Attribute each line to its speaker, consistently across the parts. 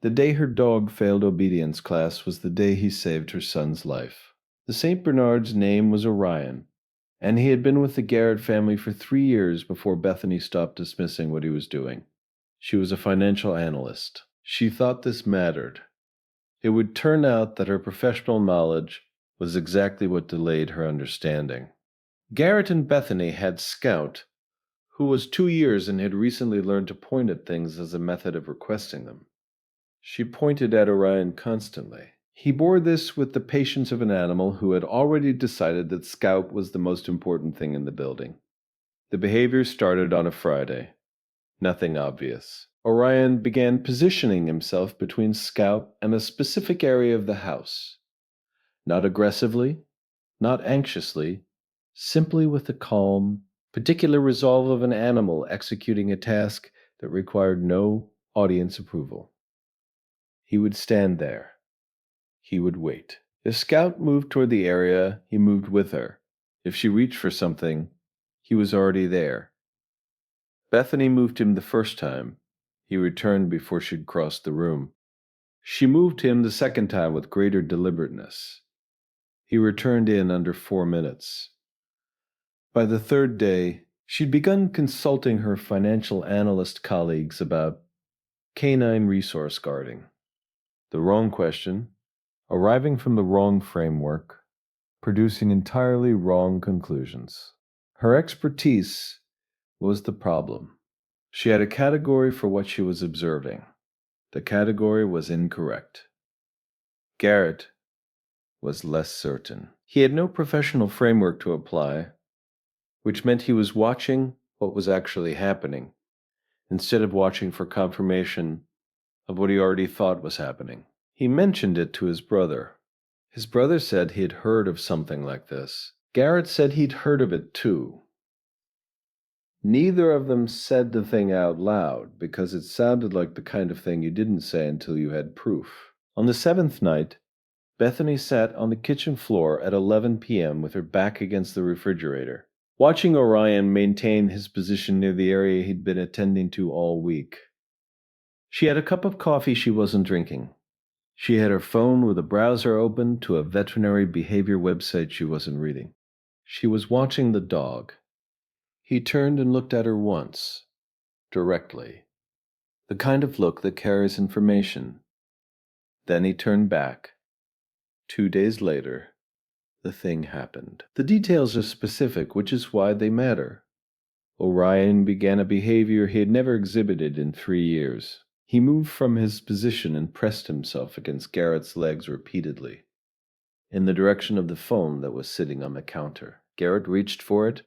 Speaker 1: The day her dog failed obedience class was the day he saved her son's life. The St. Bernard's name was Orion, and he had been with the Garrett family for 3 years before Bethany stopped dismissing what he was doing. She was a financial analyst. She thought this mattered. It would turn out that her professional knowledge was exactly what delayed her understanding. Garrett and Bethany had Scout, who was 2 years and had recently learned to point at things as a method of requesting them. She pointed at Orion constantly. He bore this with the patience of an animal who had already decided that Scout was the most important thing in the building. The behavior started on a Friday. Nothing obvious. Orion began positioning himself between Scout and a specific area of the house. Not aggressively, not anxiously, simply with the calm, particular resolve of an animal executing a task that required no audience approval. He would stand there. He would wait. If Scout moved toward the area, he moved with her. If she reached for something, he was already there. Bethany moved him the first time. He returned before she'd crossed the room. She moved him the second time with greater deliberateness. He returned in under 4 minutes. By the third day, she'd begun consulting her financial analyst colleagues about canine resource guarding. The wrong question, arriving from the wrong framework, producing entirely wrong conclusions. Her expertise was the problem. She had a category for what she was observing. The category was incorrect. Garrett was less certain. He had no professional framework to apply, which meant he was watching what was actually happening, instead of watching for confirmation of what he already thought was happening. He mentioned it to his brother. His brother said he had heard of something like this. Garrett said he'd heard of it too. Neither of them said the thing out loud because it sounded like the kind of thing you didn't say until you had proof. On the 7th night, Bethany sat on the kitchen floor at 11 p.m. with her back against the refrigerator, watching Orion maintain his position near the area he'd been attending to all week. She had a cup of coffee she wasn't drinking. She had her phone with a browser open to a veterinary behavior website she wasn't reading. She was watching the dog. He turned and looked at her once, directly, the kind of look that carries information. Then he turned back. 2 days later, the thing happened. The details are specific, which is why they matter. Orion began a behavior he had never exhibited in 3 years. He moved from his position and pressed himself against Garrett's legs repeatedly, in the direction of the phone that was sitting on the counter. Garrett reached for it.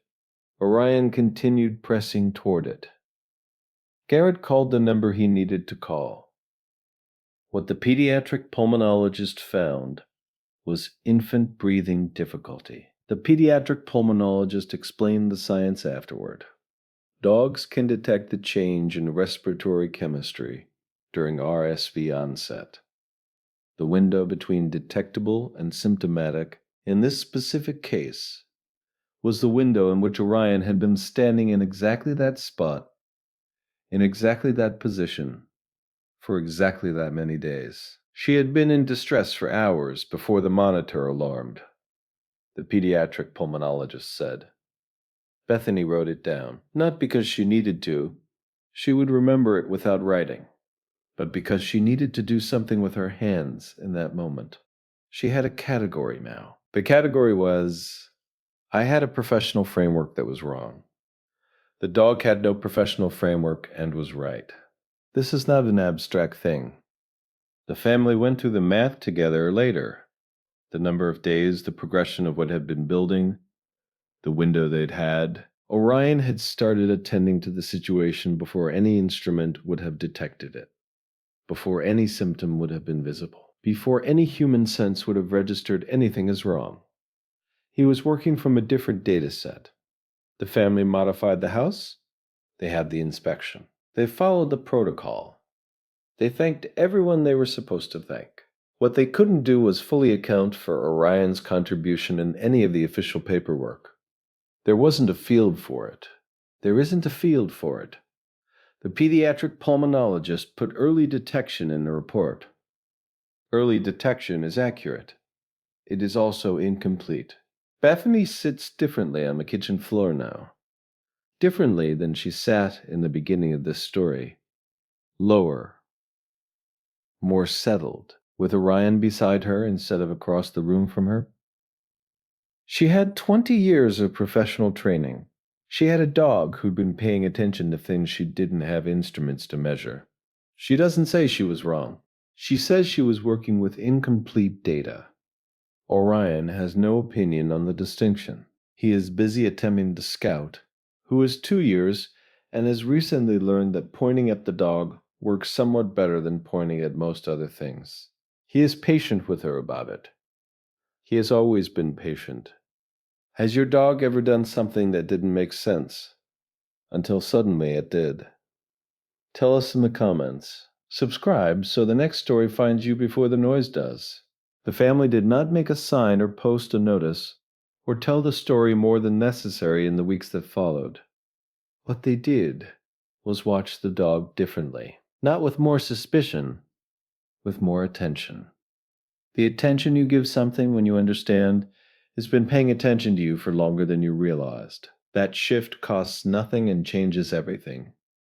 Speaker 1: Orion continued pressing toward it. Garrett called the number he needed to call. What the pediatric pulmonologist found was infant breathing difficulty. The pediatric pulmonologist explained the science afterward. Dogs can detect the change in respiratory chemistry during RSV onset. The window between detectable and symptomatic, in this specific case, was the window in which Orion had been standing in exactly that spot, in exactly that position, for exactly that many days. She had been in distress for hours before the monitor alarmed, the pediatric pulmonologist said. Bethany wrote it down, not because she needed to. She would remember it without writing, but because she needed to do something with her hands in that moment. She had a category now. The category was, I had a professional framework that was wrong. The dog had no professional framework and was right. This is not an abstract thing. The family went through the math together later. The number of days, the progression of what had been building, the window they'd had. Orion had started attending to the situation before any instrument would have detected it, before any symptom would have been visible, before any human sense would have registered anything as wrong. He was working from a different data set. The family modified the house. They had the inspection. They followed the protocol. They thanked everyone they were supposed to thank. What they couldn't do was fully account for Orion's contribution in any of the official paperwork. There wasn't a field for it. There isn't a field for it. The pediatric pulmonologist put early detection in the report. Early detection is accurate. It is also incomplete. Bethany sits differently on the kitchen floor now. Differently than she sat in the beginning of this story. Lower. More settled, with Orion beside her instead of across the room from her. She had 20 years of professional training. She had a dog who'd been paying attention to things she didn't have instruments to measure. She doesn't say she was wrong. She says she was working with incomplete data. Orion has no opinion on the distinction. He is busy attempting to scout, who is 2 years and has recently learned that pointing at the dog works somewhat better than pointing at most other things. He is patient with her about it. He has always been patient. Has your dog ever done something that didn't make sense? Until suddenly it did. Tell us in the comments. Subscribe so the next story finds you before the noise does. The family did not make a sign or post a notice or tell the story more than necessary in the weeks that followed. What they did was watch the dog differently. Not with more suspicion, with more attention. The attention you give something when you understand has been paying attention to you for longer than you realized. That shift costs nothing and changes everything.